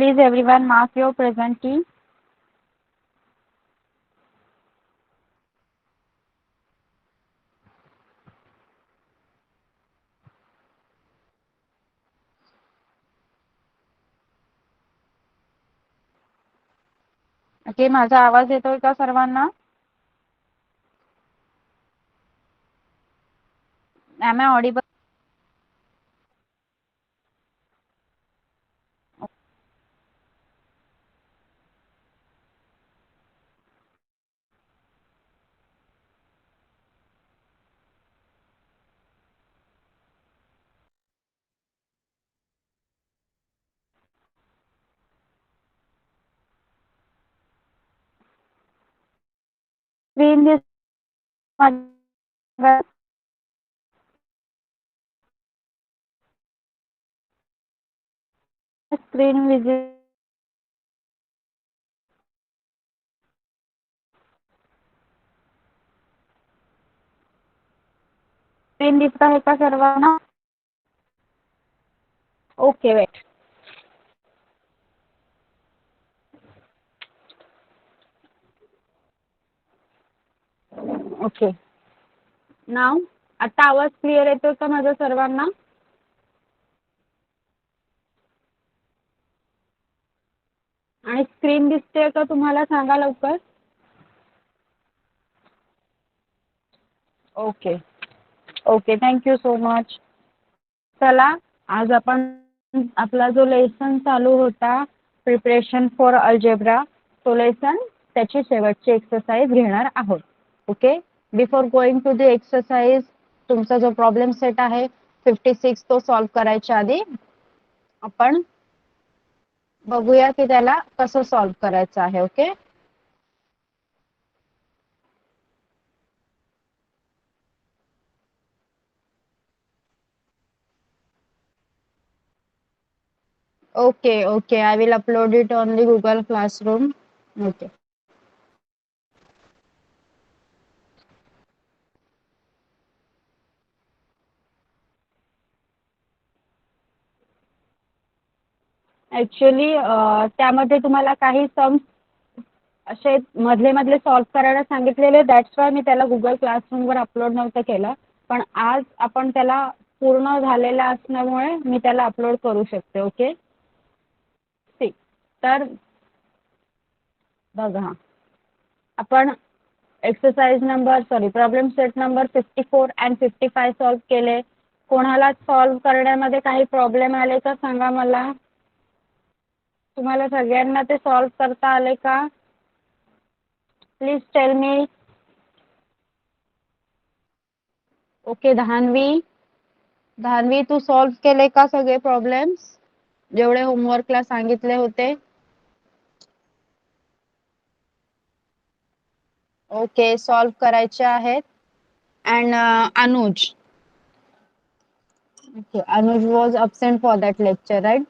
Please everyone mark your present key. Okay, माझा आवाज येतोय का सर्वांना? Am I audible? Screen this screen visit. Screen दिसत आहे का सर्वांना? Okay, weight. ओके, नाव आता आवाज क्लिअर येतोय का माझा सर्वांना? आणि स्क्रीन दिसते का तुम्हाला, सांगा लवकर. Okay okay, thank you so much. चला, आज आपण आपला जो लेसन चालू होता प्रिपरेशन फॉर अल्जेब्रा, तो लेसन त्याची शेवटची एक्सरसाइज घेणार आहोत. Okay, before going to the exercise, तुमचा जो प्रॉब्लेम सेट आहे 56 तो सॉल्व करायच्या आधी आपण बघूया की त्याला कसं सॉल्व करायचं आहे. Okay, okay okay, I will upload it on the Google classroom. Okay, actually त्यामध्ये तुम्हाला काही सम्स असे मधले मधले सॉल्व करायला सांगितलेले, दॅट्स वाय मी त्याला गुगल क्लासरूमवर अपलोड नव्हतं केलं. पण आज आपण त्याला पूर्ण झालेला असल्यामुळे मी त्याला अपलोड करू शकते. ओके, ठीक. तर बघा, आपण प्रॉब्लेम सेट नंबर 54 आणि 55 सॉल्व केले. कोणाला सॉल्व करण्यामध्ये काही प्रॉब्लेम आले का सांगा मला. तुम्हाला सगळ्यांना ते सॉल्व करता आले का? Please tell me. Okay, Dhanvi तू सॉल्व केले का सगळे प्रॉब्लेम्स जेवढे होमवर्कला सांगितले होते? ओके, सॉल्व करायचे आहेत. And Anuj, okay, Anuj was absent for that lecture, right?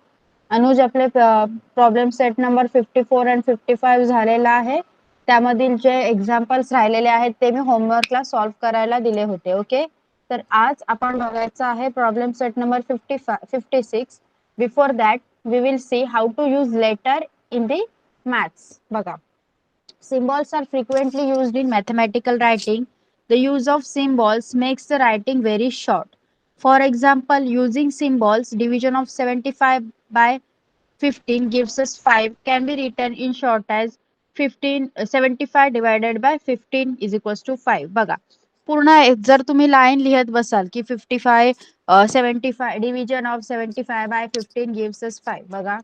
Anuj, आपले प्रॉब्लेम सेट नंबर 54 आणि 55 झालेला आहे. त्यामधील जे एक्झाम्पल्स राहिलेले आहेत ते मी होमवर्कला सॉल्व करायला दिले होते. ओके, तर आज आपण बघायचं आहे problem set number 56. Before that we will see how to use letter in the maths. बघा, symbols are frequently used in mathematical writing. The use of symbols makes the writing very short. For example, using symbols, division of 75 by 15 gives us 5 can be written in short as 75 divided by 15 is equals to 5. बघा, पूर्ण जर तुम्ही line लिहत बसाल की 55 75 division of 75 by 15 gives us 5, बघा,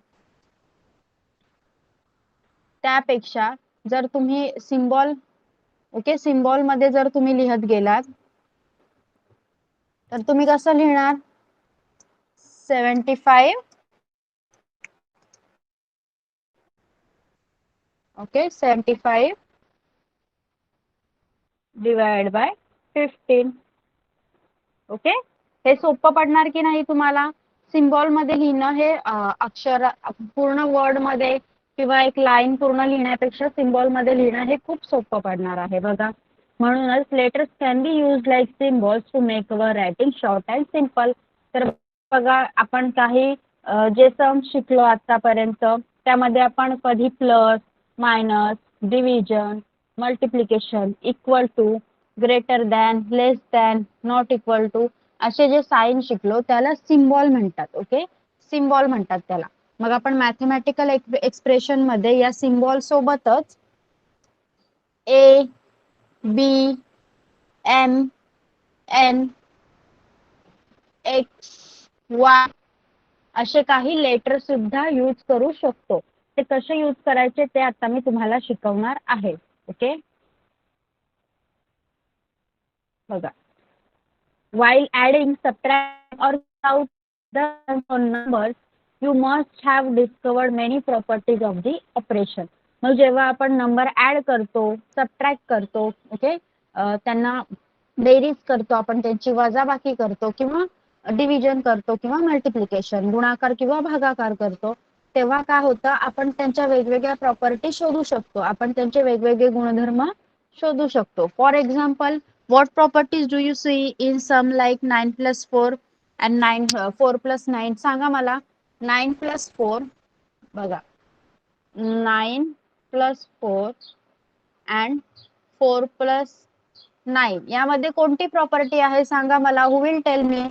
त्यापेक्षा जर तुम्ही सिम्बॉल, ओके, सिम्बॉल मध्ये जर तुम्ही लिहत गेलात तर तुम्ही कसं लिहिणार? 75, ओके, 75 डिवाइड बाय 15. ओके, हे सोपं पडणार की नाही तुम्हाला? सिम्बॉल मध्ये लिहिणं हे अक्षर पूर्ण वर्ड मध्ये किंवा एक लाईन पूर्ण लिहिण्यापेक्षा सिम्बॉल मध्ये लिहिणं हे खूप सोपं पडणार आहे. बघा, म्हणूनच letters can be use like symbols to make our writing short and simple. तर बघा, आपण काही जे सम शिकलो आतापर्यंत त्यामध्ये आपण कधी plus, minus, division, multiplication, equal to, greater than, less than, not equal to असे जे साइन शिकलो त्याला सिम्बॉल म्हणतात. ओके, सिम्बॉल म्हणतात त्याला. मग आपण मॅथमॅटिकल एक्सप्रेशन मध्ये या सिम्बॉल सोबतच ए, बी, एम, एन, एक्स, वाय असे काही लेटर सुद्धा यूज करू शकतो. ते कसे यूज करायचे ते आता मी तुम्हाला शिकवणार आहे. ओके, बघा. While adding, subtract or count the numbers, you must have discovered many properties of the operation. मग जेव्हा आपण नंबर ऍड करतो, सबट्रॅक्ट करतो, ओके, त्यांना बेरीज करतो, आपण त्यांची वजाबाकी करतो किंवा डिव्हिजन करतो किंवा मल्टिप्लिकेशन गुणाकार किंवा भागाकार करतो, तेव्हा काय होतं, आपण त्यांच्या वेगवेगळ्या प्रॉपर्टी शोधू शकतो, आपण त्यांचे वेगवेगळे गुणधर्म शोधू शकतो. For example, what properties do you see in sum like 9 plus 4 and 4 plus 9? सांगा मला. 9 plus 4, बघा, 9 plus 4 and 4 plus 9 यामध्ये कोणती प्रॉपर्टी आहे सांगा मला. who will tell me?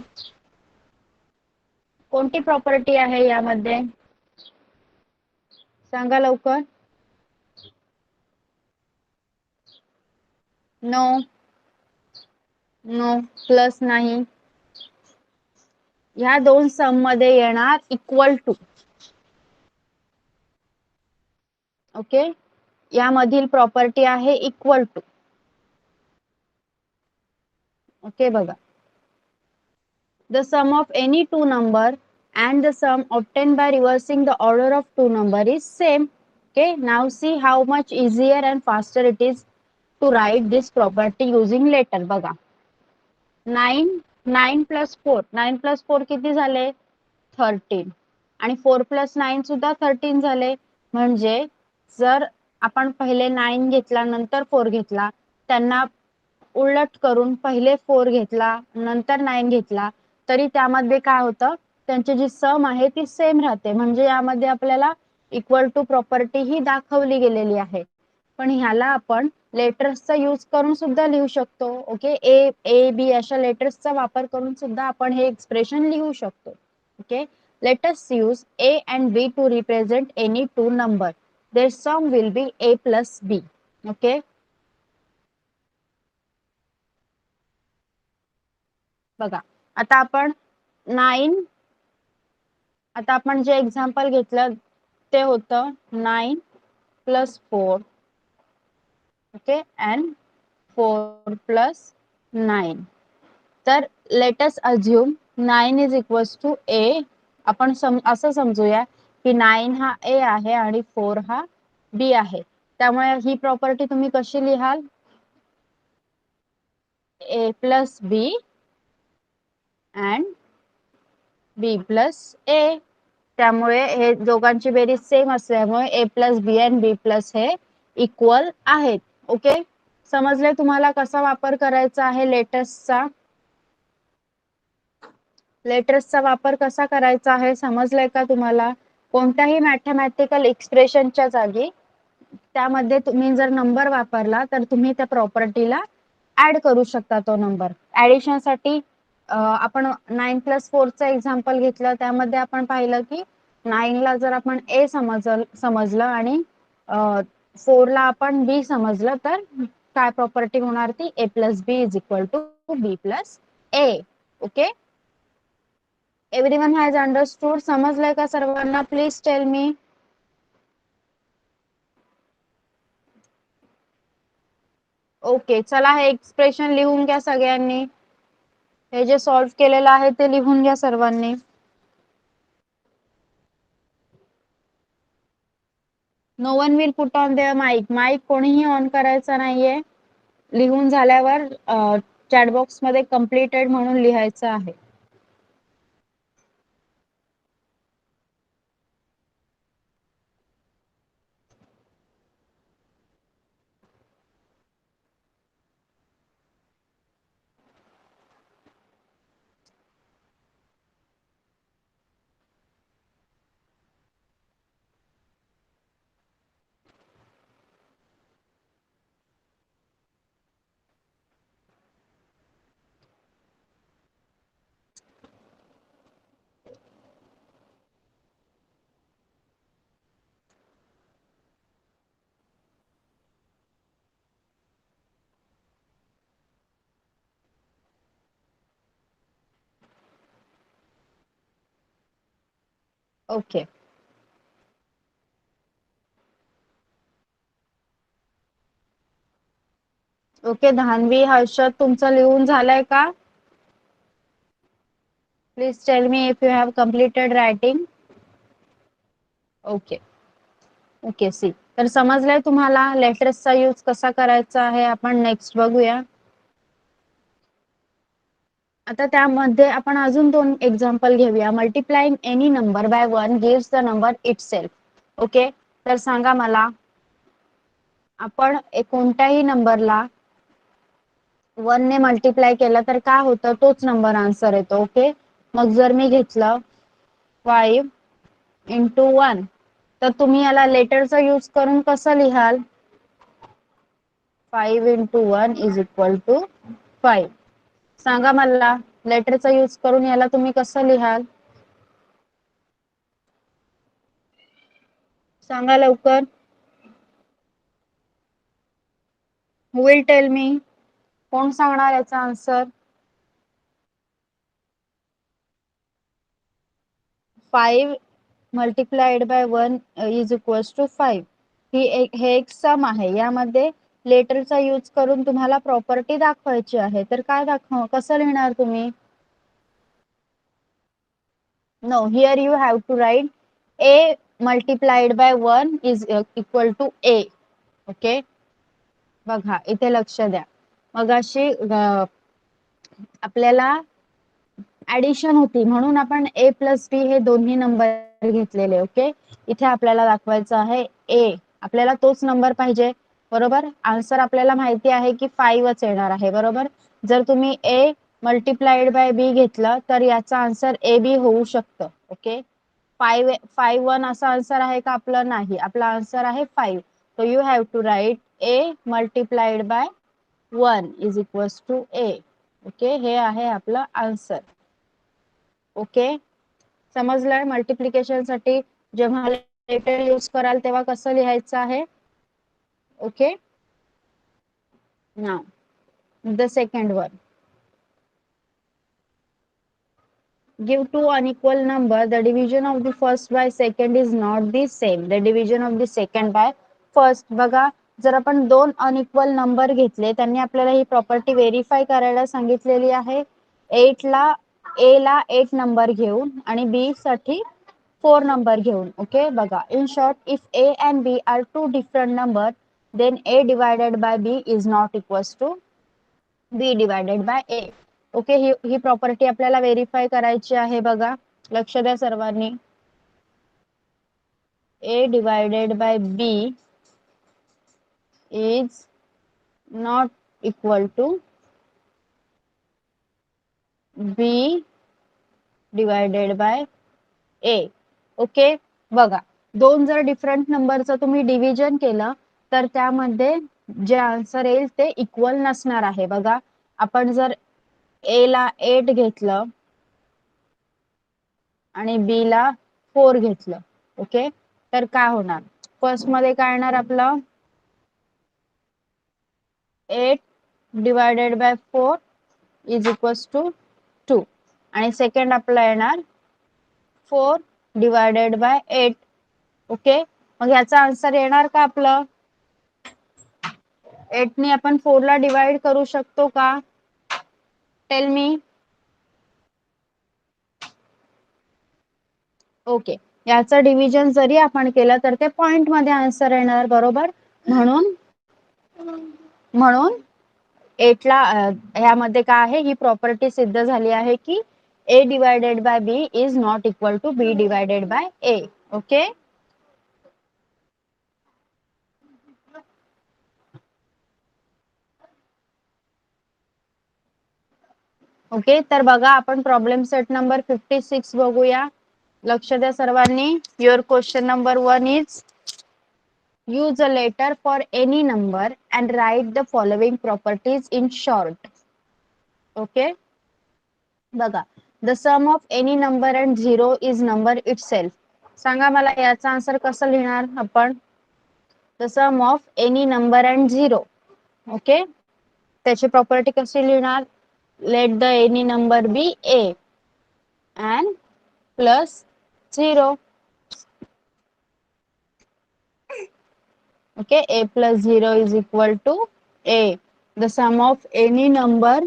कोणती प्रॉपर्टी आहे यामध्ये, सांगा लवकर. नो, नो, प्लस नाही. ह्या दोन सम मध्ये येणार इक्वल टू. ओके, यामधील प्रॉपर्टी आहे इक्वल टू. ओके, बघा. The sum of any two number and the sum obtained by reversing the order of two number is same. Okay, now see how much easier and faster it is to write this property using letter. बघा, 9 plus 4, 9 plus 4 किती झाले, 13, आणि 4 plus 9 सुद्धा 13 झाले. म्हणजे जर आपण पहिले 9 घेतला नंतर 4 घेतला, त्यांना उलट करून पहिले 4 घेतला नंतर 9 घेतला, तरी त्यामध्ये काय होतं, त्यांची जी सम आहे ती सेम राहते. म्हणजे यामध्ये आपल्याला इक्वल टू प्रॉपर्टी ही दाखवली गेलेली आहे. पण ह्याला आपण लेटर्सचा यूज करून सुद्धा लिहू शकतो. ओके, ए, ए, बी अशा लेटर्सचा वापर करून सुद्धा आपण हे एक्सप्रेशन लिहू शकतो. Okay, let us use a and b to represent any two number. Their sum will be a plus b. Okay, बघा, आता आपण 9, आता आपण जे एक्झाम्पल घेतलं ते होतं 9 plus 4, ओके, and 4 plus 9. तर let us assume 9 is equals to a. आपण असं समजूया की 9 हा a आहे आणि 4 हा b आहे. त्यामुळे ही प्रॉपर्टी तुम्ही कशी लिहाल, a plus b and b plus a. त्यामुळे हे दोघांची बेरीज सेम असल्यामुळे a plus b and b plus हे इक्वल आहेत. ओके, समजले तुम्हाला कसा वापर करायचा आहे लेटर्सचा. लेटर्सचा वापर कसा करायचा आहे समजलंय का तुम्हाला. कोणत्याही मॅथमॅटिकल एक्सप्रेशनच्या जागी त्यामध्ये तुम्ही जर नंबर वापरला तर तुम्ही त्या प्रॉपर्टीला ऍड करू शकता तो नंबर. ऍडिशन साठी आपण 9 plus 4 चं एक्झाम्पल घेतलं, त्यामध्ये आपण पाहिलं की 9 ला जर आपण ए समजलं आणि 4 ला आपण बी समजलं तर काय प्रॉपर्टी होणार ती, A plus B is equal to B plus A. Okay, everyone has understood. समजलंय का सर्वांना, प्लीज टेल मी. ओके, चला हे एक्सप्रेशन लिहून घ्या सगळ्यांनी. हे जे सॉल्व्ह केलेलं आहे ते लिहून घ्या सर्वांनी. No one will put on their mic. Mic कोणीही ऑन करायचा नाहीये. लिहून झाल्यावर चॅट बॉक्स मध्ये कम्प्लिटेड म्हणून लिहायचं आहे. ओके ओके, धान्वी, हर्षद, तुमचं लिहून झालंय का? Please tell me if you have completed writing. Okay okay, see. तर समजलंय तुम्हाला लेटर्सचा यूज कसा करायचा आहे. आपण नेक्स्ट बघूया. आता त्यामध्ये आपण अजून दोन एक्झाम्पल घेऊया. Multiplying any number by one gives the number itself. Okay, तर सांगा मला, आपण कोणत्याही नंबरला वन ने मल्टिप्लाय केलं तर काय होतं, तोच नंबर आन्सर येतो. ओके, मग जर मी घेतलं 5 × 1, तर तुम्ही याला लेटरचा यूज करून कसं लिहाल? 5 × 1 = 5. सांगा मला, लेटरचा यूज करून याला तुम्ही कसं लिहाल? सांगा लवकर. हु विल टेल मी? कोण सांगणार याचा आन्सर? 5 × 1 = 5. हे एक सम आहे. यामध्ये लेटरचा यूज करून तुम्हाला प्रॉपर्टी दाखवायची आहे. तर काय कसं लिहिणार तुम्ही? No, here you have to write a × 1 = a. Okay, बघा इथे लक्ष द्या. मग अशी आपल्याला ऍडिशन होती म्हणून आपण a + b हे दोन्ही नंबर घेतलेले. ओके, इथे आपल्याला दाखवायचं आहे a. आपल्याला तोच नंबर पाहिजे, बरोबर. आन्सर आपल्याला माहिती आहे की 5च येणार आहे, बरोबर. जर तुम्ही a × b घेतलं तर याचा आन्सर ए बी होऊ शकतं. ओके, 5 असा आन्सर आहे का आपलं? नाही, आपला आन्सर आहे 5. So you have to write a × 1 = a. Okay, हे आहे आपलं आन्सर. ओके, समजलंय? मल्टिप्लिकेशन साठी जेव्हा लेटर यूज कराल तेव्हा कसं लिहायचं आहे. Okay, now the second one. Give two unequal number. The division of the first by second is not the same. The division of the second by first. बघा, जर आपण दोन अनइक्वल नंबर घेतले, त्यांनी आपल्याला ही प्रॉपर्टी व्हेरीफाय करायला सांगितलेली आहे. 8 ला a ला 8 नंबर घेऊन आणि b साठी 4 नंबर घेऊन. ओके, बघा, in short, if a and b are two different number, then a divided by b is not equals to b divided by a. Okay, he property आपल्याला verify करायची आहे. बघा, लक्ष द्या सर्वांनी. a divided by b is not equal to b divided by a. Okay, बघा, दोन जर डिफरंट नंबरचं तुम्ही डिव्हिजन केलं तर त्यामध्ये जे आन्सर येईल ते इक्वल नसणार आहे. बघा, आपण जर a ला 8 घेतलं आणि b ला 4 घेतलं, ओके, तर काय होणार? फर्स्ट मध्ये काय येणार आपलं? 8 divided by 4 = 2. आणि सेकंड आपला येणार 4 divided by 8. ओके, मग याचा आन्सर येणार का आपलं? 8 ने आपण 4 ला डिवाइड करू शकतो का? Tail me. ओके, याचं डिव्हिजन जरी आपण केलं तर ते पॉइंट मध्ये आन्सर येणार, बरोबर. म्हणून 8 ला ह्यामध्ये काय आहे, ही प्रॉपर्टी सिद्ध झाली आहे की a divided by b is not equal to b divided by a. Okay, okay, तर बघा, आपण प्रॉब्लेम सेट नंबर 56 बघूया. लक्ष द्या सर्वांनी. Your question number 1 is use a letter for any number and write the following properties in short. Okay, बघा, the sum of any number and zero is number itself. सांगा मला याचा answer कसं लिहिणार आपण? the sum of any number and zero. Okay, त्याची property कशी लिहिणार? let the any number be a and plus 0. Okay, a plus 0 is equal to a. The sum of any number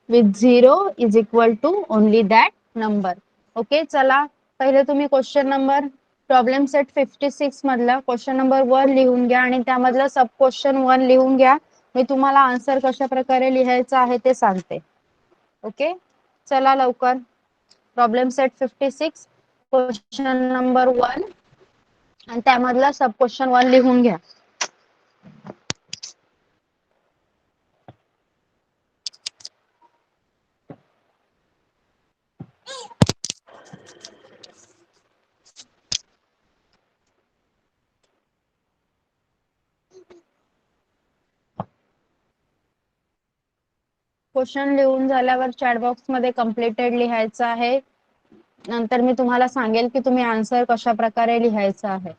with 0 is equal to only that number. Okay, चला पहिले तुम्ही question number problem set 56 मधला question number 1 लिहून घ्या आणि त्यामधला सब question 1 लिहून घ्या. मी तुम्हाला आन्सर कशा प्रकारे लिहायचा आहे ते सांगते. ओके, चला लवकर. प्रॉब्लेम सेट 56 क्वेश्चन नंबर 1 आणि त्यामधला सब क्वेश्चन 1 लिहून घ्या. क्वेश्चन लिहून झाल्यावर चॅट बॉक्स मध्ये कम्प्लिटेड लिहायचं आहे. नंतर मी तुम्हाला सांगेल की तुम्ही आन्सर कशा प्रकारे लिहायचा आहे.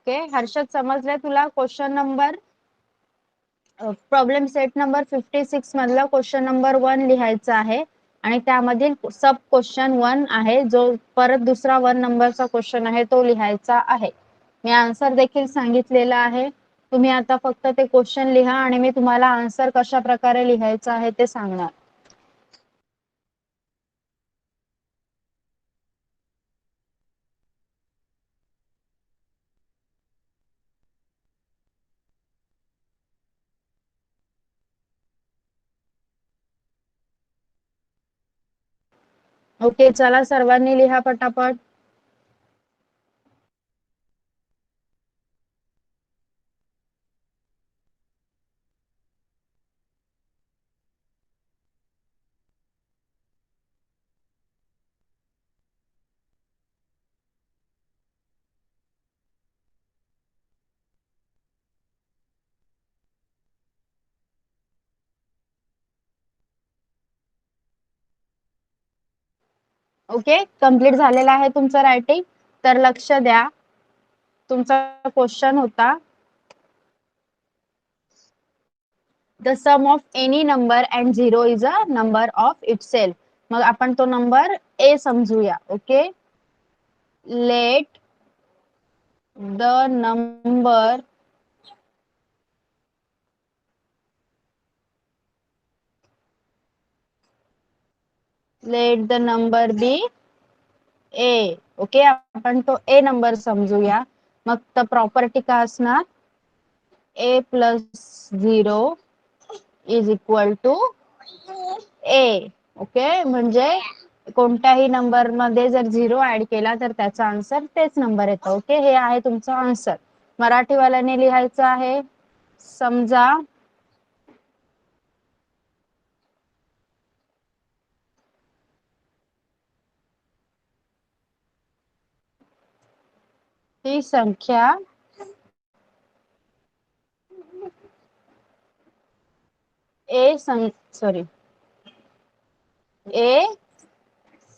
ओके हर्षद, समजलंय तुला? Question number problem set number 56 मधला क्वेश्चन नंबर 1 लिहायचा आहे आणि त्यामधील सब क्वेश्चन 1 आहे जो परत दुसरा 1 नंबरचा क्वेश्चन आहे तो लिहायचा आहे. मी आन्सर देखील सांगितलेला आहे. तुम्ही आता फक्त ते क्वेश्चन लिहा आणि मी तुम्हाला आन्सर कशा प्रकारे लिहायचा आहे ते सांगणार. ओके, चला सर्वांनी लिहा पटापट. ओके, कंप्लीट झालेला आहे तुमचं रायटिंग. तर लक्ष द्या, तुमचा क्वेश्चन होता the sum of any number and 0 is a number of itself. मग आपण तो नंबर ए समजूया. Okay, let the number be a. Okay, आपण तो ए नंबर समजूया. मग तर प्रॉपर्टी काय असणार? A plus 0 is equal to A. Okay, म्हणजे कोणत्याही नंबर मध्ये जर 0 ऍड केला तर त्याचा आन्सर तेच नंबर येतो. ओके, हे आहे तुमचा आन्सर. मराठीवाल्याने लिहायचं आहे. समजा ही संख्या सॉरी ए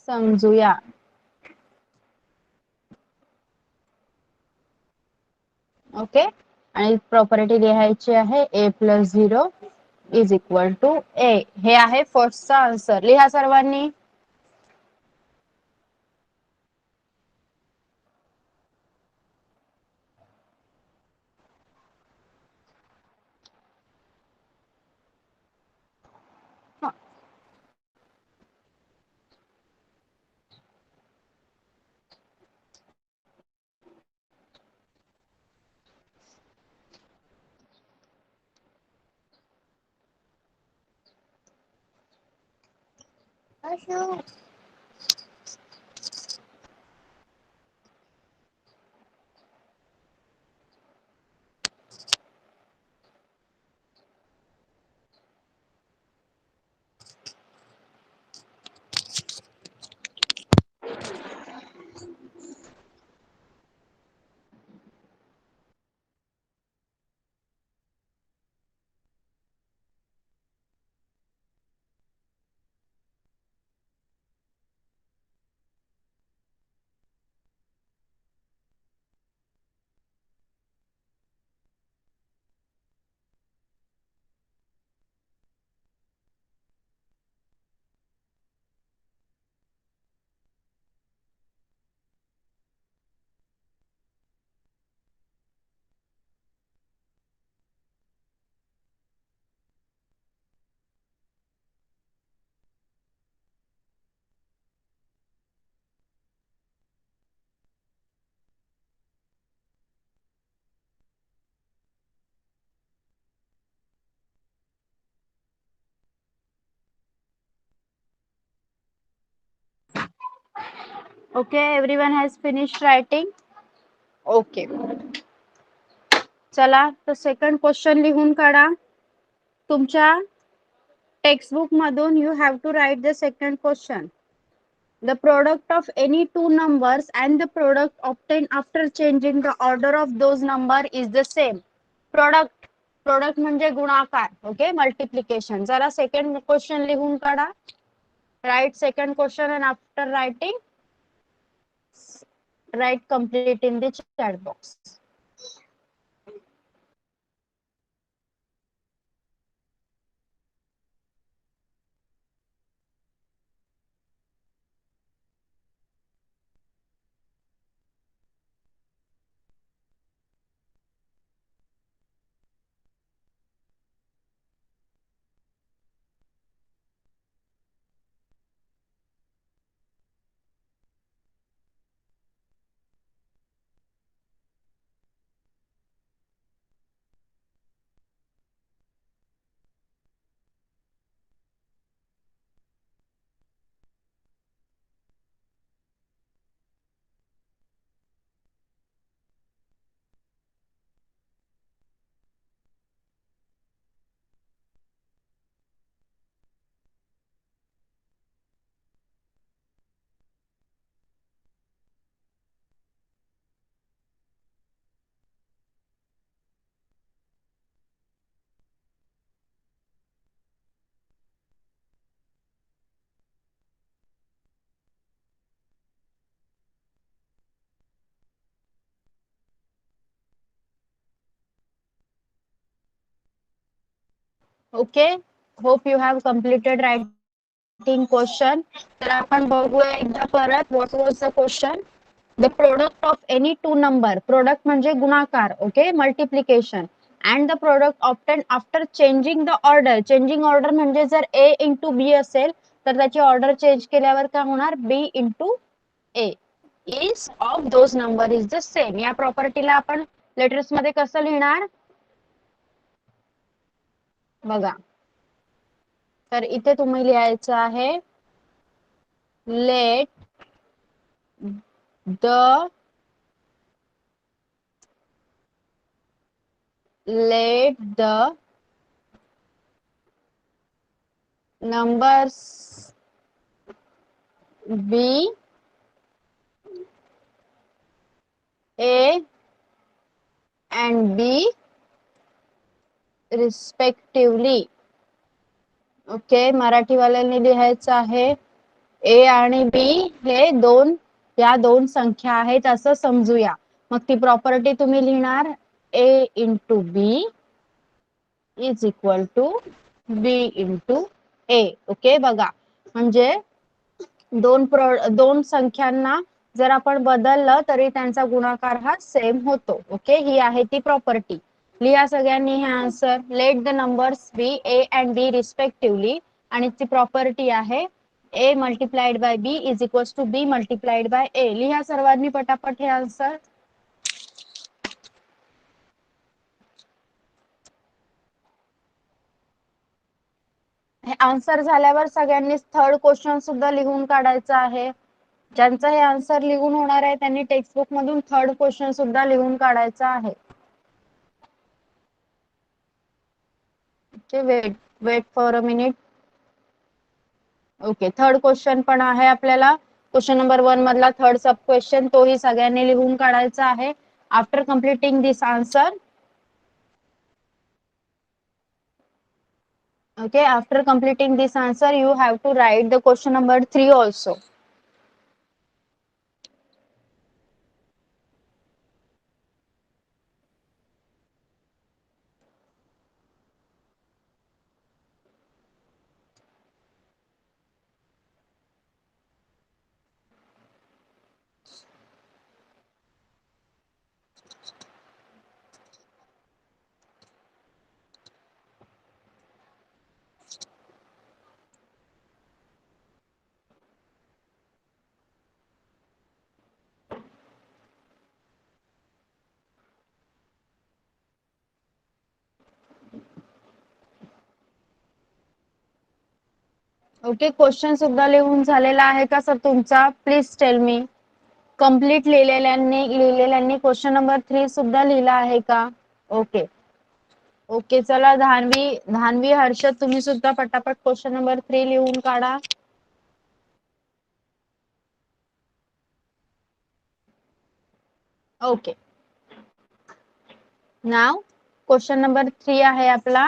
समजूया. ओके, आणि प्रॉपर्टी लिहायची आहे ए प्लस 0 इज इक्वल टू ए. हे आहे फर्स्टचा आन्सर. लिहा सर्वांनी. Okay, everyone has finished writing. Okay. चला तर सेकंड क्वेश्चन लिहून काढा. तुमच्या टेक्स्टबुक मधून you have to write the second question. The product of any two numbers and the product obtained after changing the order of those number is the same. Product म्हणजे गुणाकार. Okay, multiplication. जरा second question लिहून काढा. Write second question and after writing, write complete in the chat box. Okay, hope you have completed writing question. तर आपण बघूया एकदा परत. What was the question? The product of any two number. Product म्हणजे गुणाकार. Okay, multiplication. And the product obtain after changing the order. Changing order म्हणजे जर ए into बी असेल तर त्याची ऑर्डर चेंज केल्यावर काय होणार? B into A is of those number is the same. या प्रॉपर्टीला आपण लेटर्स मध्ये कसं लिहिणार बघा. तर इथे तुम्ही लिहायचं आहे let the numbers be A and B respectively. Okay, मराठीवाल्यांनी लिहायचं आहे ए आणि बी हे या दोन संख्या आहेत असं समजूया. मग ती प्रॉपर्टी तुम्ही लिहिणार A into B is equal to B into A. Okay, बघा म्हणजे दोन संख्यांना जर आपण बदललं तरी त्यांचा गुणाकार हा सेम होतो. ओके, ही आहे ती प्रॉपर्टी. लिहा सगळ्यांनी हे answer. Let the numbers be A and B respectively आणि ती प्रॉपर्टी आहे A multiplied by B is equal to B multiplied by A. लिहा सर्वांनी पटापट हे आन्सर. हे आन्सर झाल्यावर सगळ्यांनी थर्ड क्वेश्चन सुद्धा लिहून काढायचं आहे. ज्यांचं हे आन्सर लिहून होणार आहे त्यांनी टेक्स्टबुक मधून थर्ड क्वेश्चन सुद्धा लिहून काढायचा आहे. Okay, wait for a minute. Okay, third question पण आहे आपल्याला. क्वेश्चन नंबर 1 मधला थर्ड सब क्वेश्चन तोही सगळ्यांनी लिहून काढायचा आहे. After completing this answer, okay, after completing this answer you have to write the question number 3 also. Okay, question सुद्धा लिहून झालेला आहे का सर तुमचा? Please tell me. कम्प्लीट लिहिलेल्यांनी क्वेश्चन नंबर 3 सुद्धा लिहिला आहे का? ओके ओके, चला धानवी हर्षद, तुम्ही सुद्धा पटापट क्वेश्चन नंबर 3 लिहून काढा. ओके, नाव क्वेश्चन नंबर 3 आहे आपला,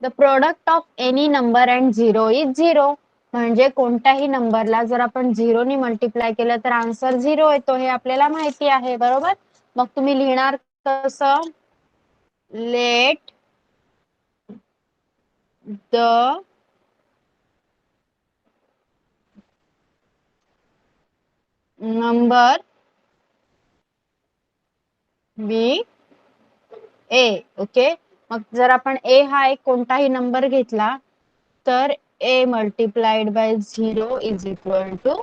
the product of any number and zero is zero. म्हणजे कोणत्याही नंबरला जर आपण झिरोनी मल्टिप्लाय केलं तर आन्सर झिरो येतो, हे आपल्याला माहिती आहे, बरोबर. मग तुम्ही लिहिणार कसं? Let the number be a. Okay, मग जर आपण ए हा एक कोणताही नंबर घेतला तर A multiplied by zero is equal to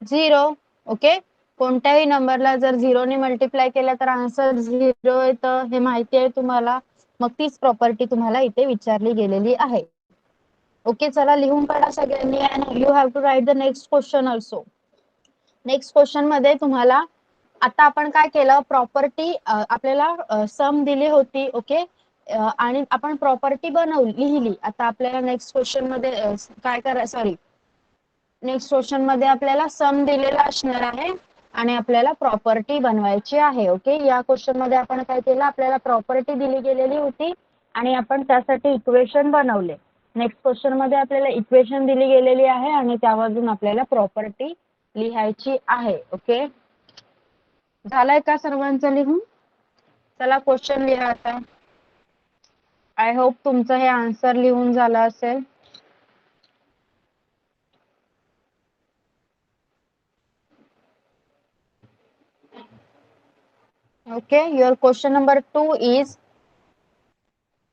zero. Okay, कोणत्याही नंबरला जर झिरोने मल्टिप्लाय केलं तर आन्सर झिरो येतं, हे माहिती आहे तुम्हाला. मग तीच प्रॉपर्टी तुम्हाला इथे विचारली गेलेली आहे. ओके, चला लिहून काढा सगळ्यांनी, and you have to write the next question also. Next question मध्ये तुम्हाला, आता आपण काय केलं, प्रॉपर्टी आपल्याला सम दिली होती. ओके, आणि आपण प्रॉपर्टी बनवली, लिहिली. आता आपल्याला नेक्स्ट क्वेश्चन मध्ये काय करा, सॉरी, नेक्स्ट क्वेश्चन मध्ये आपल्याला सम दिलेला असणार आहे आणि आपल्याला प्रॉपर्टी बनवायची आहे. ओके, या क्वेश्चन मध्ये आपण काय केलं, आपल्याला प्रॉपर्टी दिली गेलेली होती आणि आपण त्यासाठी इक्वेशन बनवले. नेक्स्ट क्वेश्चन मध्ये आपल्याला इक्वेशन दिली गेलेली आहे आणि त्यावरून आपल्याला प्रॉपर्टी लिहायची आहे. ओके, झालंय का सर्वांचं लिहून? चला क्वेश्चन लिहा आता. आय होप तुमचं हे आन्सर लिहून झालं असेल. Okay, your question number 2 is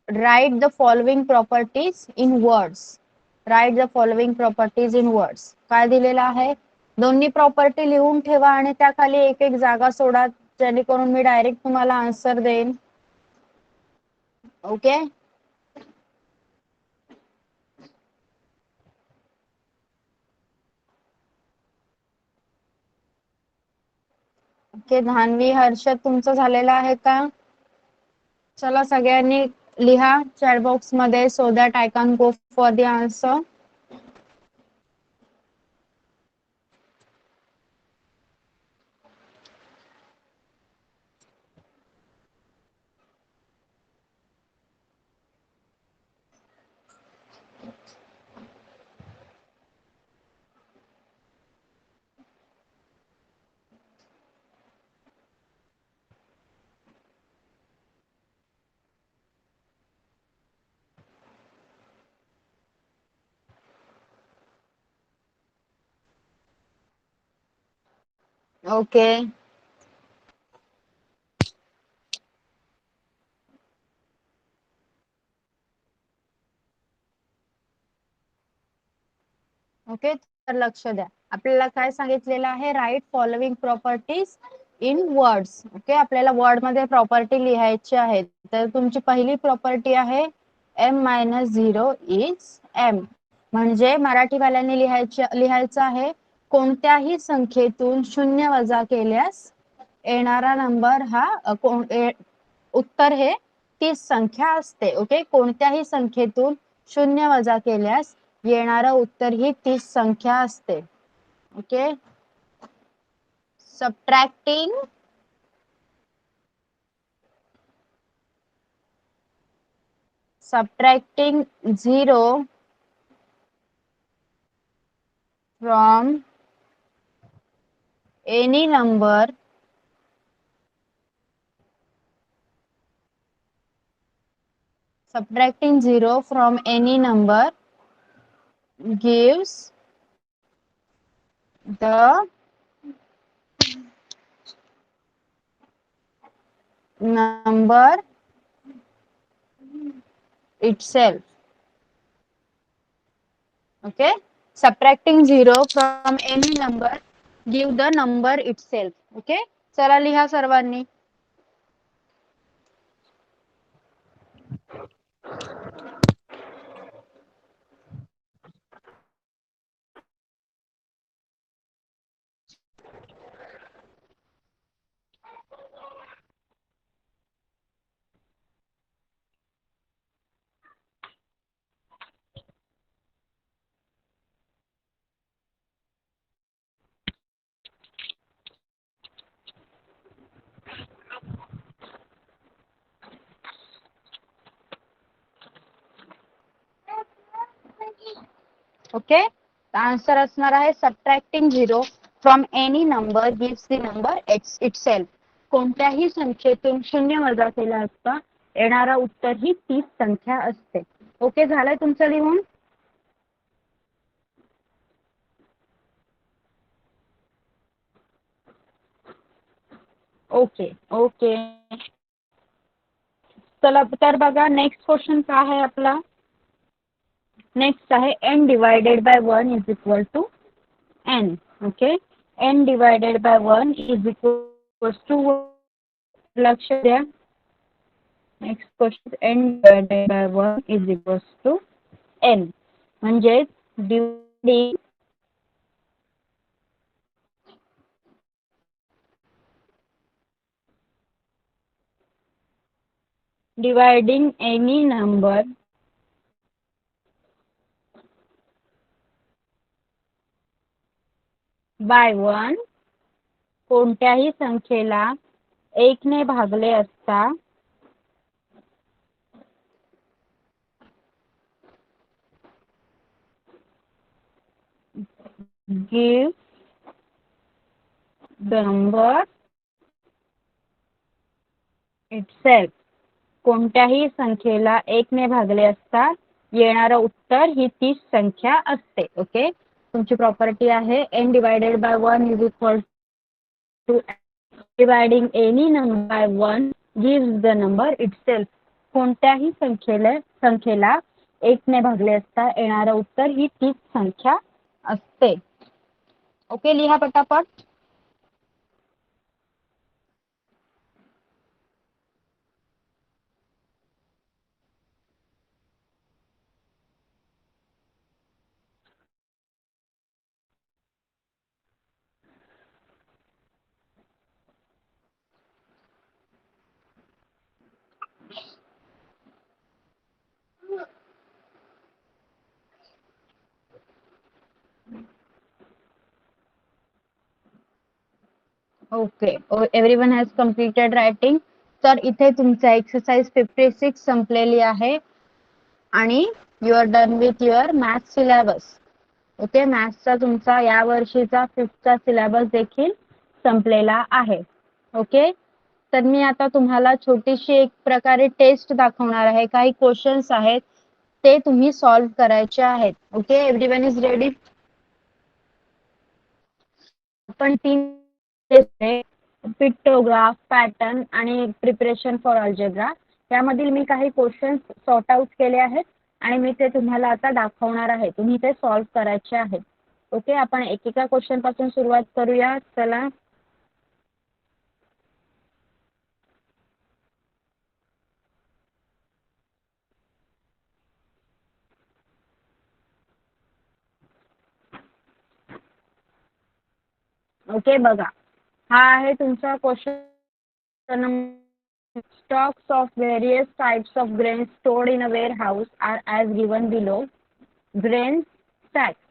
write the following properties in words. Write the following properties in words. काय दिलेलं आहे? दोन्ही प्रॉपर्टी लिहून ठेवा आणि त्या खाली एक एक जागा सोडा, जेणेकरून मी डायरेक्ट तुम्हाला आन्सर देईन. ओके, ओके, धानवी हर्षद तुमचं झालेलं आहे का? चला सगळ्यांनी लिहा चॅट बॉक्स मध्ये, so that I can go for the answer. Okay, okay, तर लक्ष द्या, आपल्याला काय सांगितलेलं आहे, write following properties in words. Okay, आपल्याला वर्ड मध्ये प्रॉपर्टी लिहायची आहे. तर तुमची पहिली प्रॉपर्टी आहे m minus zero is m. म्हणजे मराठीवाल्यांनी लिहायचं आहे, कोणत्याही संख्येतून शून्य वजा केल्यास येणारा नंबर हा उत्तर हे 30 संख्या असते. ओके, कोणत्याही संख्येतून शून्य वजा केल्यास येणारं उत्तर ही 30 संख्या असते. Okay, subtracting zero from any number subtracting 0 from any number gives the number itself. Okay, subtracting 0 from any number give the number itself. Okay, चला लिहा सर्वांनी. ओके, आन्सर असणार आहे subtracting 0 from any number gives the number itself. कोणत्याही संख्येतून 0 वजा केला असता येणारा उत्तर ही तीच संख्या असते. ओके, झालंय तुमचं लिहून? ओके ओके, चला तर बघा नेक्स्ट क्वेश्चन काय आहे आपला. नेक्स्ट आहे n divided by 1 is equal to n. Okay, n divided by 1 is equal to, लक्ष द्या. Next question, n divided by 1 is equal to n, म्हणजे dividing any number by 1, कोणत्याही संख्येला 1 ने भागले असता give the number itself. कोणत्याही संख्येला 1 ने भागले असता येणारं उत्तर ही तीच संख्या असते. ओके, तुमची प्रॉपर्टी आहे n divided by 1 is equal to dividing any number by 1 gives the number itself. कोणत्याही संख्येला 1 ने भागले असता येणारं उत्तर ही तीच संख्या असते. ओके, लिहा पटापट. Okay, everyone has completed writing. तर इथे तुमचा एक्सरसाइज 56 संपलेली आहे आणि you are done with your math syllabus. Okay, मॅथ्सचा तुमचा या वर्षीचा 5th सिलेबस देखील संपलेला आहे. ओके, तर मी आता तुम्हाला छोटीशी एक प्रकारे टेस्ट दाखवणार आहे. काही क्वेश्चन्स आहेत ते तुम्ही सॉल्व्ह करायचे आहेत. Okay, everyone is ready. आपण 3 पिक्टोग्राफ, पॅटर्न आणि प्रिपरेशन फॉर अल्जेब्रा यामधील मी काही क्वेश्चन्स सॉर्ट आउट केले आहेत आणि मी ते तुम्हाला आता दाखवणार आहे. तुम्ही ते सॉल्व्ह करायचे आहेत. ओके, आपण एकेका क्वेश्चन पासून सुरुवात करूया. चला. ओके, बघा हा आहे तुमचा question. Stocks of various types of grains stored in a warehouse are as given below. Grains sacks.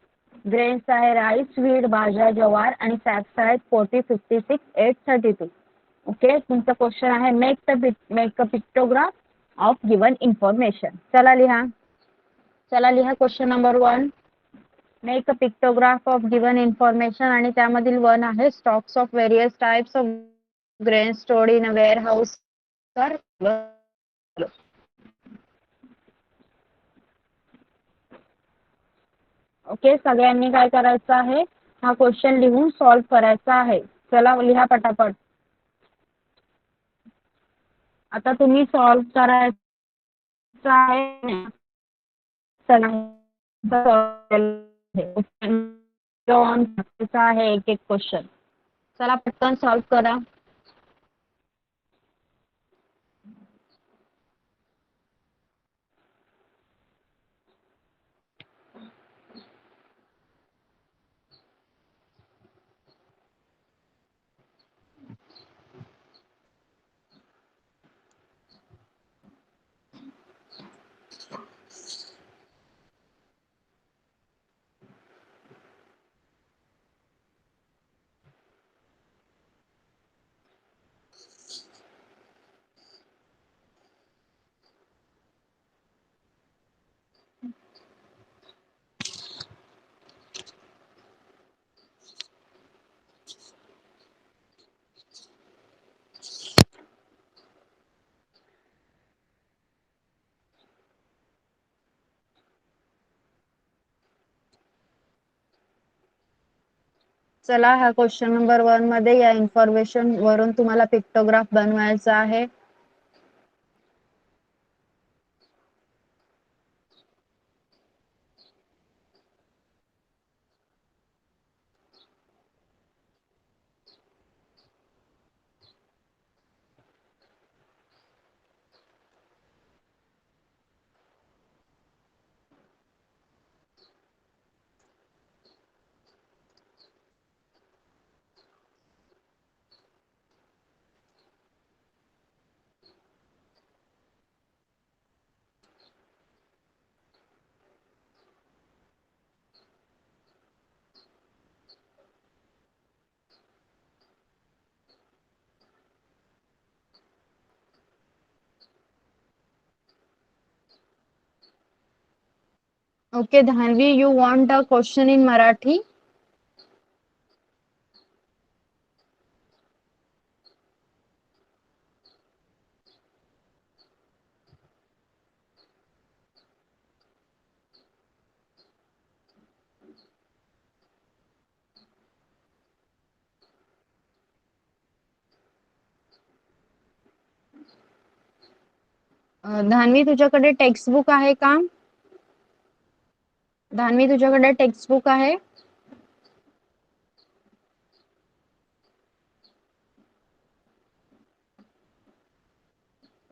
Grains आहे राईस, व्हीट, बाजरा, ज्वार आणि सॅक्स आहेत 40, 56, 8, 32. ओके, तुमचा क्वेश्चन आहे make a pictograph of given information. चला लिहा question number 1. Make a pictograph of given information आणि त्यामधील 1 आहे stocks of various types of grain stored in a warehouse. तर ओके, सगळ्यांनी काय करायचं आहे, हा क्वेश्चन लिहून सॉल्व्ह करायचा आहे. चला लिहा पटापट. आता तुम्ही सॉल्व्ह करायचं आहे. चला आहे एक एक क्वेश्चन. चला पटकन सॉल्व्ह करा. चला, हा क्वेश्चन नंबर 1 मध्ये या इन्फॉर्मेशन वरून तुम्हाला पिक्टोग्राफ बनवायचा आहे. Okay, Dhanvi, you want a question in Marathi? Dhanvi, तुझ्याकडे टेक्स्टबुक आहे का? धान्वी, तुझ्याकडे टेक्स्टबुक आहे?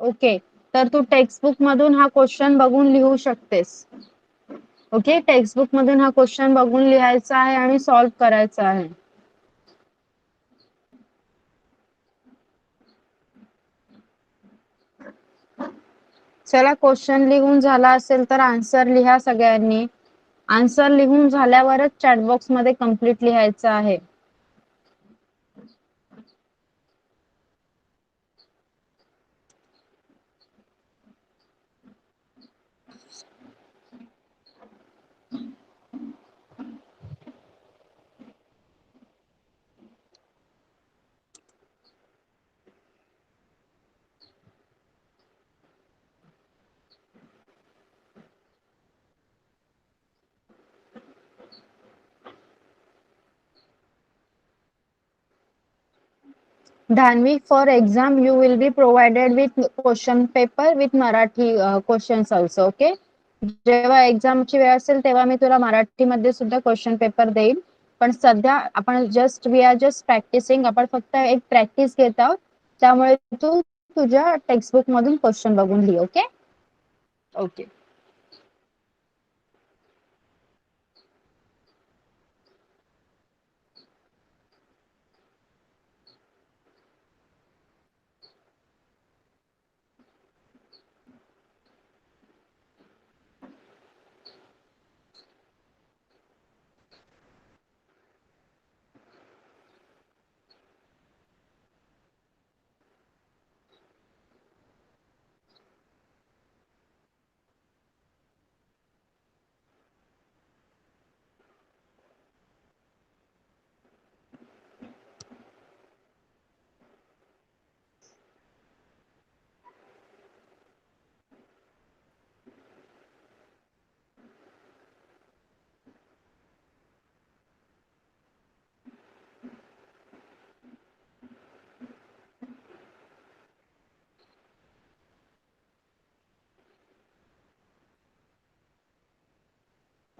ओके, तर तू टेक्स्टबुक मधून हा क्वेश्चन बघून लिहू शकतेस. ओके, टेक्स्टबुक मधून हा क्वेश्चन बघून लिहायचा आहे आणि सॉल्व्ह करायचा आहे. चला, क्वेश्चन लिहून झाला असेल तर आन्सर लिहा सगळ्यांनी. आन्सर लिहून झाल्यावरच चॅटबॉक्स मध्ये कंप्लीट लिहायचं आहे. Dhanvi, for exam, you will be provided with question paper with Marathi questions also. Okay. जेव्हा एक्झामची वेळ असेल तेव्हा मी तुला मराठीमध्ये सुद्धा क्वेश्चन पेपर देईल. पण सध्या आपण वी आर जस्ट प्रॅक्टिसिंग. आपण फक्त एक प्रॅक्टिस घेत आहोत. त्यामुळे तू तुझ्या टेक्स्टबुक मधून क्वेश्चन बघून लिह. Okay. Okay.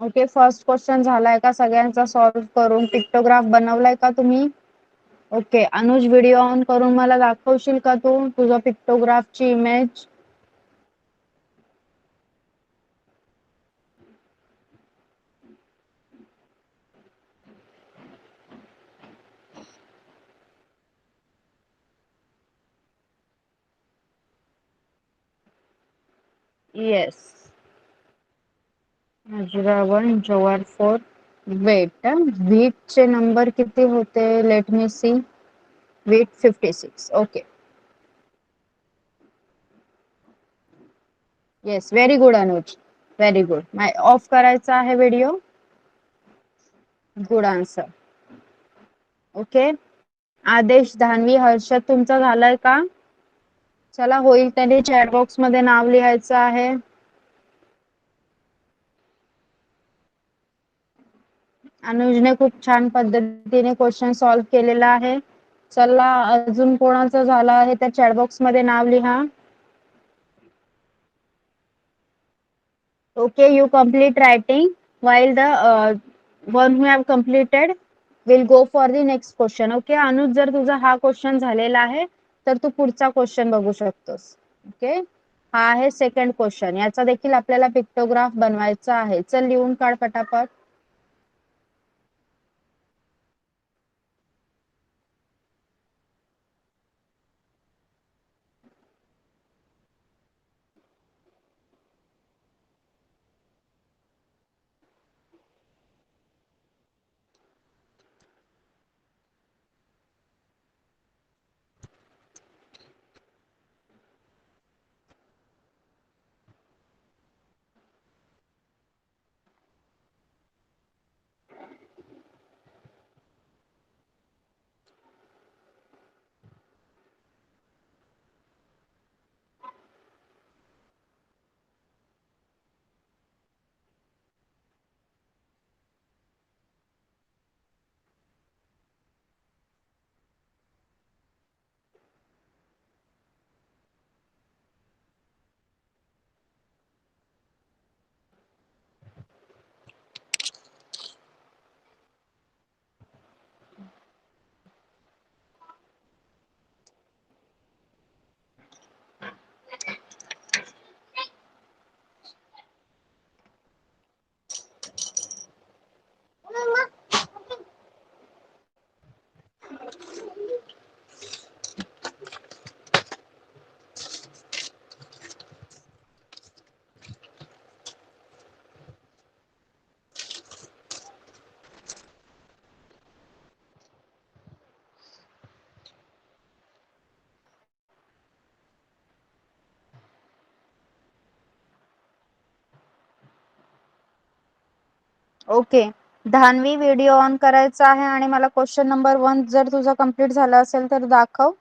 Okay, first question झालाय का सगळ्यांचा सॉल्व्ह करून? पिक्टोग्राफ बनवलाय का तुम्ही? ओके, अनुज, व्हिडिओ ऑन करून मला दाखवशील का तू तुझा पिक्टोग्राफची इमेज? येस. अजरावन, जवार 4. वेट, वीट चे नंबर किती होते? Let me see. वीट 56. Okay. Yes, very good Anuj, very good. Off करायचा आहे व्हिडिओ. Good answer. ओके. आदेश, धान्वी, हर्षद, तुमचा झालाय का? चला, होईल त्यांनी चॅट बॉक्स मध्ये नाव लिहायचं आहे. अनुजने खूप छान पद्धतीने क्वेश्चन सॉल्व्ह केलेला आहे. चला अजून कोणाचं झालं आहे त्या चॅट बॉक्स मध्ये नाव लिहा. Okay, you complete writing while the one who have completed will go for the next question. Okay, Anuj जर तुझा हा क्वेश्चन झालेला आहे तर तू पुढचा क्वेश्चन बघू शकतोस. ओके, हा आहे सेकंड क्वेश्चन. याचा देखील आपल्याला पिक्टोग्राफ बनवायचा आहे. चल लिहून काढ पटापट. ओके, धान्वी व्हिडिओ ऑन करायचा आहे आणि मला क्वेश्चन नंबर 1 जर तुझा कंप्लीट झाला असेल तर दाखव.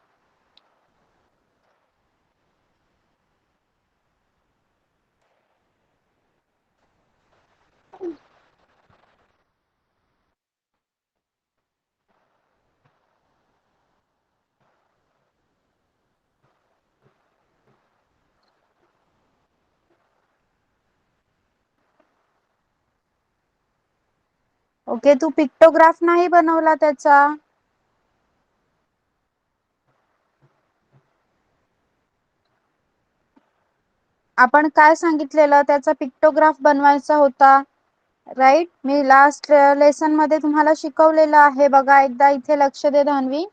ओके, तू पिक्टोग्राफ नाही बनवला त्याचा. आपण काय सांगितलेलं, त्याचा पिक्टोग्राफ बनवायचा होता, राईट. मी लास्ट लेसन मध्ये तुम्हाला शिकवलेलं आहे बघा, एकदा इथे लक्ष दे धान्वी.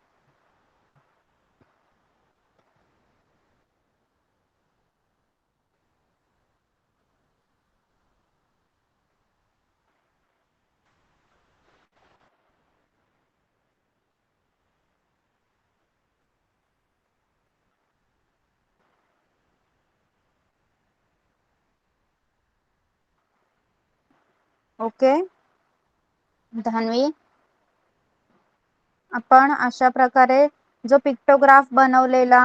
ओके धान्वी, आपण अशा प्रकारे जो पिक्टोग्राफ बनवलेला,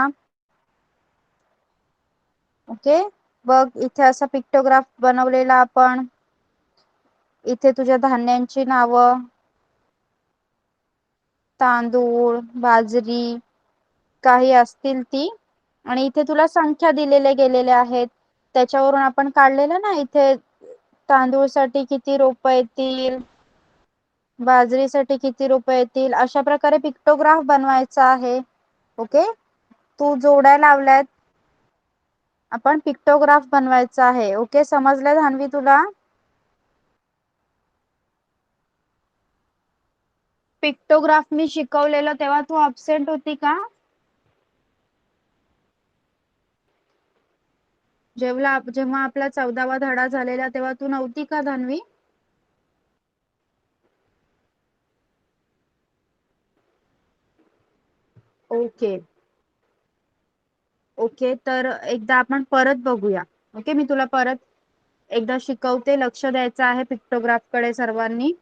ओके बघ इथे असा पिक्टोग्राफ बनवलेला आपण. इथे तुझ्या धान्यांची नावं, तांदूळ, बाजरी काही असतील ती, आणि इथे तुला संख्या दिलेल्या गेलेल्या आहेत. त्याच्यावरून आपण काढलेलं ना, इथे तांदूळसाठी किती रोप येतील, बाजरीसाठी किती रुपये येतील, अशा प्रकारे पिक्टोग्राफ बनवायचा आहे. ओके, तू जोड्या लावल्यात, आपण पिक्टोग्राफ बनवायचा आहे. ओके, समजलं धान्वी तुला. पिक्टोग्राफ मी शिकवलेलं तेव्हा तू अब्सेंट होती का? जेव्हा आपला 14वा धडा झालेला तेव्हा तू नव्हती का धान्वी? ओके ओके, तर एकदा आपण परत बघूया. ओके, मी तुला परत एकदा शिकवते, लक्ष द्यायचं आहे पिक्टोग्राफ कडे सर्वांनी.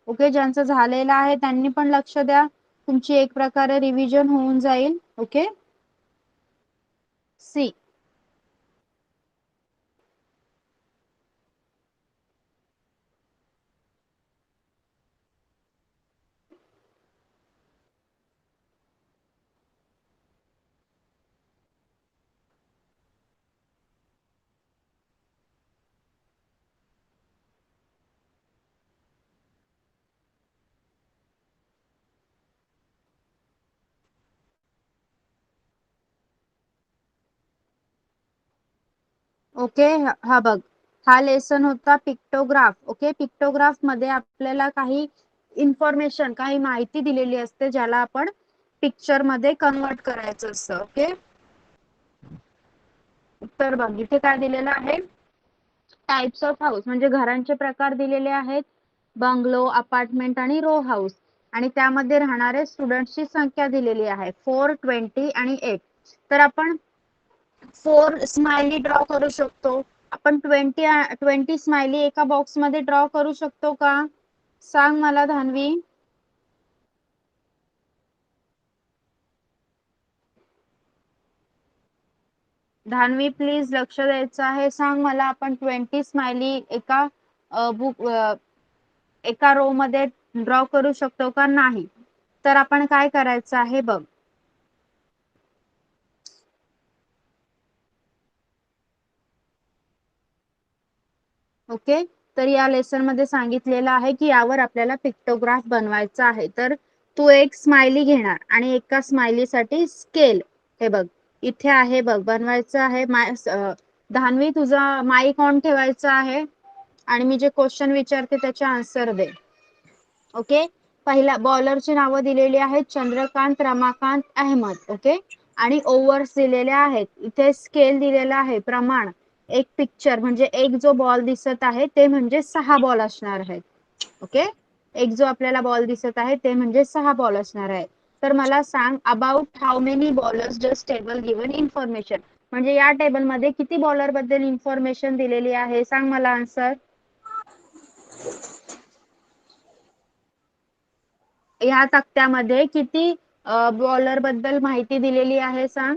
ओके, ज्यांचं झालेलं आहे त्यांनी पण लक्ष द्या, तुमची एक प्रकारे रिव्हिजन होऊन जाईल. Okay, see okay. हा बघ, हा लेसन होता पिक्टोग्राफ. ओके, पिक्टोग्राफ मध्ये आपल्याला काही इन्फॉर्मेशन, काही माहिती दिलेली असते ज्याला आपण पिक्चर मध्ये कन्वर्ट करायचं असतं. ओके, तर बघ इथे काय दिलेलं आहे, टाइप्स ऑफ हाऊस म्हणजे घरांचे प्रकार दिलेले आहेत, बंगलो, अपार्टमेंट आणि रो हाऊस. आणि त्यामध्ये राहणारे स्टुडंट्सची संख्या दिलेली आहे 4, 20 आणि 8. तर आपण 4 स्माइली ड्रॉ करू शकतो. आपण 20 स्माइली एका बॉक्स मध्ये ड्रॉ करू शकतो का? सांग मला धान्वी. धान्वी प्लीज लक्ष द्यायचं आहे. सांग मला, आपण 20 स्माइली एका बुक एका रो मध्ये ड्रॉ करू शकतो का? नाही. तर आपण काय करायचं आहे बघ. ओके, तर या लेसन मध्ये सांगितलेलं आहे की यावर आपल्याला पिक्टोग्राफ बनवायचा आहे. तर तू एक स्माइली घेणार आणि एका स्माइली साठी स्केल, हे बघ इथे आहे बघ, बनवायचं आहे. धान्वी तुझा माईक ऑन ठेवायचा आहे आणि मी जे क्वेश्चन विचारते त्याचे आन्सर दे. ओके, पहिला बॉलरची नावं दिलेली आहेत, चंद्रकांत, रमाकांत, अहमद. ओके, आणि ओव्हर्स दिलेले आहेत. इथे स्केल दिलेला आहे, प्रमाण. एक पिक्चर म्हणजे एक जो बॉल दिसत आहे ते म्हणजे 6 बॉल असणार आहेत. ओके, एक जो आपल्याला बॉल दिसत आहे ते म्हणजे 6 बॉल असणार आहे. तर मला सांग, about how many bowlers does table given information, म्हणजे या टेबल मध्ये किती बॉलर बद्दल इन्फॉर्मेशन दिलेली आहे? सांग मला आन्सर. या तक्त्यामध्ये किती बॉलर बद्दल माहिती दिलेली आहे? सांग.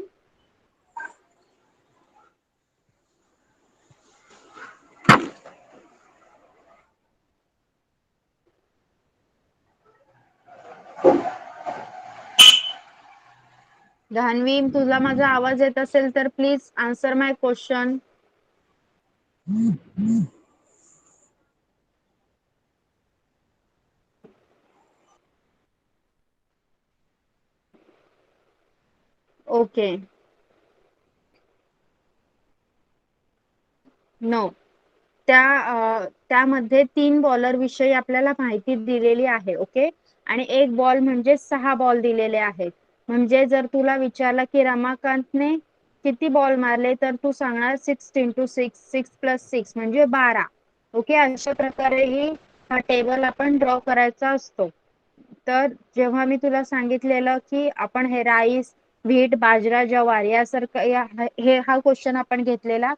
धान्वी, तुला माझा आवाज येत असेल तर please answer my question. Okay, no. त्यामध्ये 3 बॉलर विषयी आपल्याला माहिती दिलेली आहे. ओके, आणि एक बॉल म्हणजे 6 बॉल दिलेले आहेत. म्हणजे जर तुला विचारलं की रमाकांतने किती बॉल मारले तर तू सांगणार 6 इंटू 6, 6 प्लस 6 म्हणजे 12. ओके, अशा प्रकारे ही हा टेबल आपण ड्रॉ करायचा असतो. तर जेव्हा मी तुला सांगितलेलं की आपण हे राईस, व्हीट, बाजरा, ज्वार यासारखं हा क्वेश्चन आपण घेतलेला,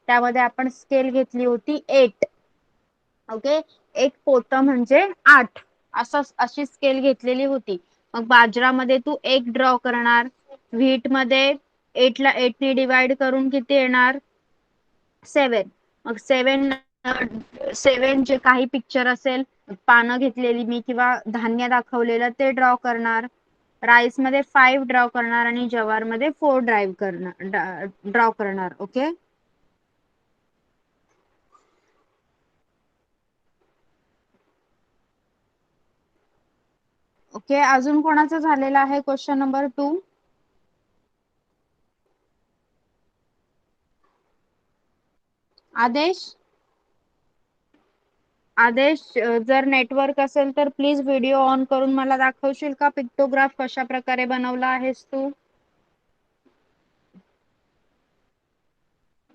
त्यामध्ये आपण स्केल घेतली होती 8. ओके, एक पोतं म्हणजे 8, अशी स्केल घेतलेली होती. मग बाजरामध्ये तू 1 ड्रॉ करणार, व्हीट मध्ये 8 ला 8 ने डिवाइड करून किती येणार? 7. मग 7 जे काही पिक्चर असेल, पानं घेतलेली मी किंवा धान्य दाखवलेलं ते ड्रॉ करणार. राईस मध्ये 5 ड्रॉ करणार आणि ज्वार मध्ये 4 ड्रॉ करणार. Okay, okay. अजून कोणाचं झालेलं आहे क्वेश्चन नंबर 2? आदेश, आदेश, जर नेटवर्क असेल तर प्लीज व्हिडिओ ऑन करून मला दाखवशील का पिक्टोग्राफ कशा प्रकारे बनवला आहेस तू?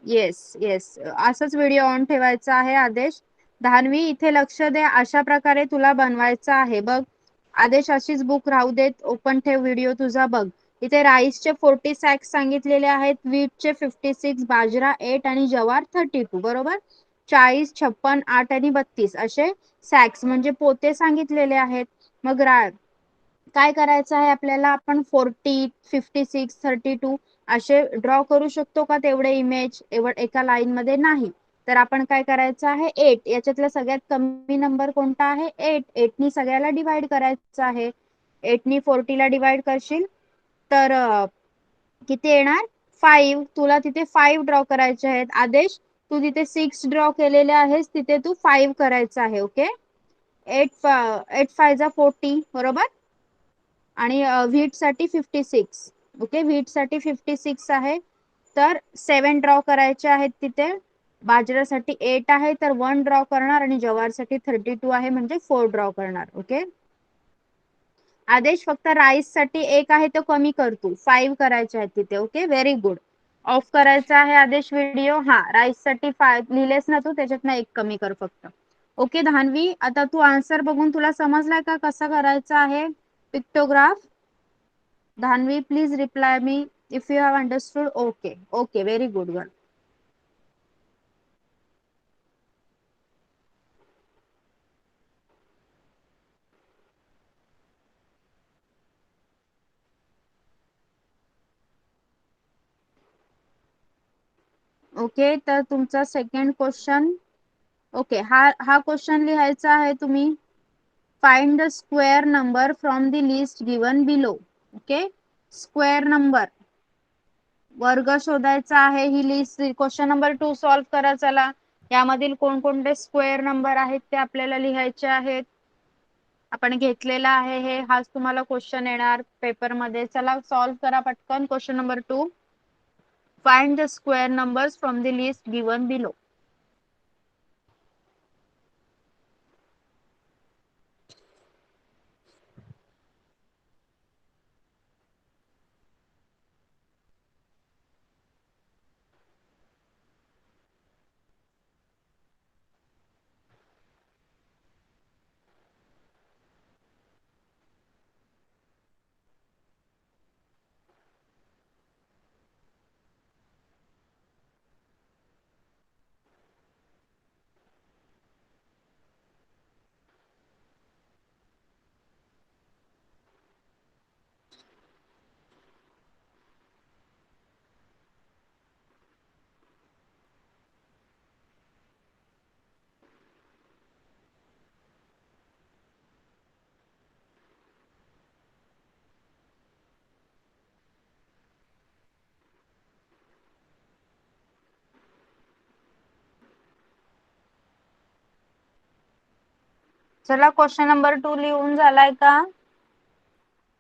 येस, येस, असंच व्हिडिओ ऑन ठेवायचा आहे आदेश. धान्वी इथे लक्ष दे, अशा प्रकारे तुला बनवायचं आहे बघ. आदेश, अशीच बुक राहू देत, ओपन ठेव व्हिडिओ तुझा. बघ इथे राईसचे 40 सॅक्स सांगितलेले आहेत, व्हीटचे 56, बाजरा 8 आणि ज्वार 32. बरोबर, 40, 56, 8 आणि 32 असे सॅक्स म्हणजे पोते सांगितलेले आहेत. मग काय करायचं आहे आपल्याला? आपण 40, 56, 32 असे ड्रॉ करू शकतो का तेवढे इमेज एका लाईन मध्ये? नाही. तर आपण काय करायचं आहे, 8, याच्यातला सगळ्यात कमी नंबर कोणता आहे? 8. 8 नी सगळ्याला डिवाइड करायचं आहे. 8 नी 40 ला डिवाइड करशील तर किती येणार? 5. तुला तिथे 5 ड्रॉ करायचे आहेत. आदेश, तू तिथे 6 ड्रॉ केलेले आहेस, तिथे तू 5 करायचं आहे. ओके, 8 5 जा 40. बरोबर, आणि व्हीट साठी 56. ओके, व्हीट साठी 56 आहे. तर 7 ड्रॉ करायचे आहेत तिथे. बाजऱ्यासाठी 8 आहे तर 1 ड्रॉ करणार आणि ज्वारसाठी 32 आहे म्हणजे 4 ड्रॉ करणार. ओके. आदेश फक्त राईस साठी एक आहे तो कमी करतो, 5 करायचे आहेत तिथे. Okay, very good. ऑफ करायचा आहे आदेश व्हिडिओ. हा, राईस साठी 5 लिहिलेस ना तू, त्याच्यात एक कमी कर फक्त. ओके धानवी, आता तू आन्सर बघून तुला समजलाय का कसं करायचं आहे pictograph? Dhanvi please reply me if you have understood. Okay okay, very good girl. Okay, तर तुमचा सेकंड क्वेश्चन. ओके, हा क्वेश्चन लिहायचा आहे तुम्ही. Find the square number from the list given below. Okay, square number वर्ग शोधायचा आहे. ही लिस्ट क्वेश्चन नंबर 2 सॉल्व करा. चला, यामधील कोणकोणते स्क्वेअर नंबर आहेत ते आपल्याला लिहायचे आहेत. आपण घेतलेला आहे हे, हाच तुम्हाला क्वेश्चन येणार पेपर मध्ये. चला सॉल्व करा पटकन. Question number 2, find the square numbers from the list given below. चला, क्वेश्चन नंबर 2 लिहून झालाय का?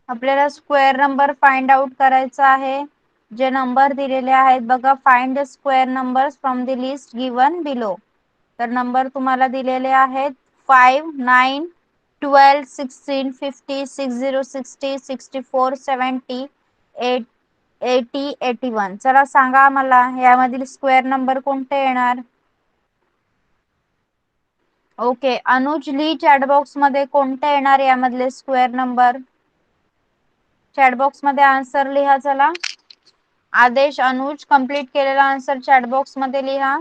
आपल्याला स्क्वेअर नंबर फाइंड आउट करायचा आहे. जे नंबर दिलेले आहेत बघा, find the square numbers from the list given below. तर नंबर तुम्हाला दिलेले आहेत 5, 9, 12, 16, 50, 60, 60, 64, 70, 8, 80, 81. चला सांगा मला यामधील स्क्वेअर नंबर कोणते येणार? ओके, अनुज ली चॅट बॉक्स मध्ये कोणते येणार यामधले स्क्वेअर नंबर? चॅट बॉक्स मध्ये आन्सर लिहा. चला, आदेश, अनुज कंप्लीट केलेला आन्सर चॅट बॉक्स मध्ये लिहा.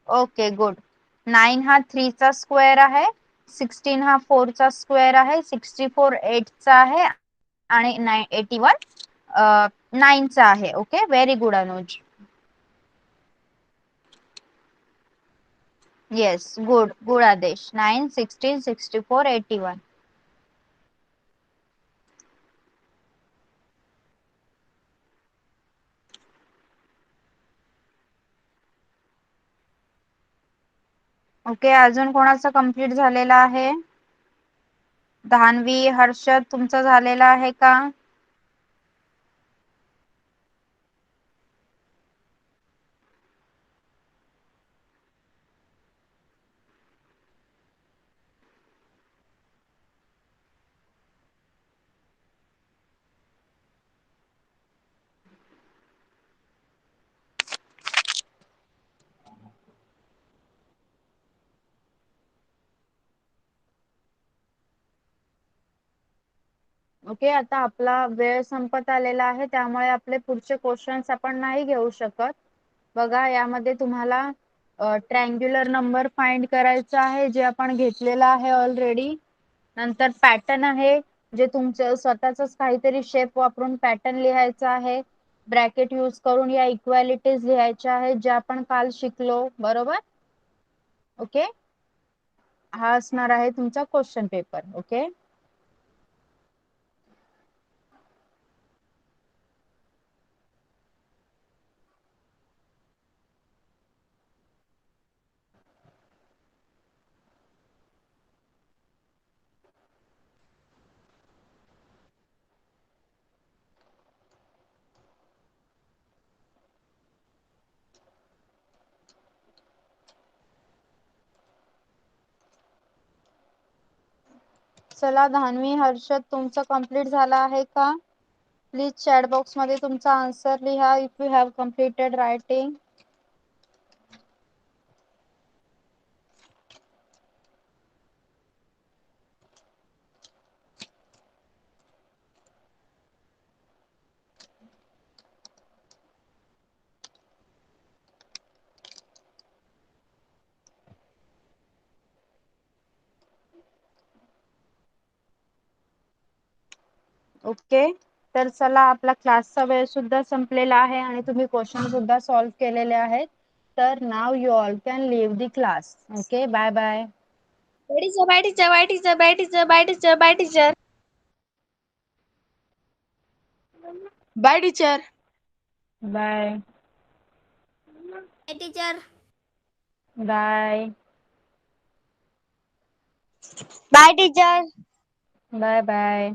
Okay good. 9 हा 3 चा स्क्वेअर आहे, 16 हा 4 चा स्क्वेअर आहे, 64 8 चा आहे आणि 81 9 चा आहे. Okay, very good Anuj. Yes, good good आदेश. 9, 16, 64, 81. ओके, अजून कोणाचं कंप्लीट झालेलं आहे? धानवी, हर्षद, तुमचं झालेलं आहे का? ओके, आता आपला वेळ संपत आलेला आहे, त्यामुळे आपले पुढचे क्वेश्चन्स आपण नाही घेऊ शकत. बघा, यामध्ये तुम्हाला ट्रँग्युलर नंबर फाइंड करायचा आहे, जे आपण घेतलेला आहे ऑलरेडी. नंतर पॅटर्न आहे, जे तुमचं स्वतःच काहीतरी शेप वापरून पॅटर्न लिहायचा आहे. ब्रॅकेट यूज करून या इक्वालिटीज लिहायच्या आहेत, जे आपण काल शिकलो. बरोबर? ओके, हा असणार आहे तुमचा क्वेश्चन पेपर. ओके, चला धान्वी, हर्षद, तुमचं कंप्लीट झालं आहे का? प्लीज चॅट बॉक्स मध्ये तुमचा आन्सर लिहा if you have completed writing. Okay, तर चला आपला क्लासचा वेळ सुद्धा संपलेला आहे आणि तुम्ही क्वेश्चन सुद्धा सॉल्व्ह केलेले आहेत. तर now you all can leave the class. Okay, bye bye. Bye teacher, bye teacher, bye teacher, bye teacher, bye teacher, bye teacher. Bye, teacher. Bye Bye teacher. Bye Bye teacher. Bye bye.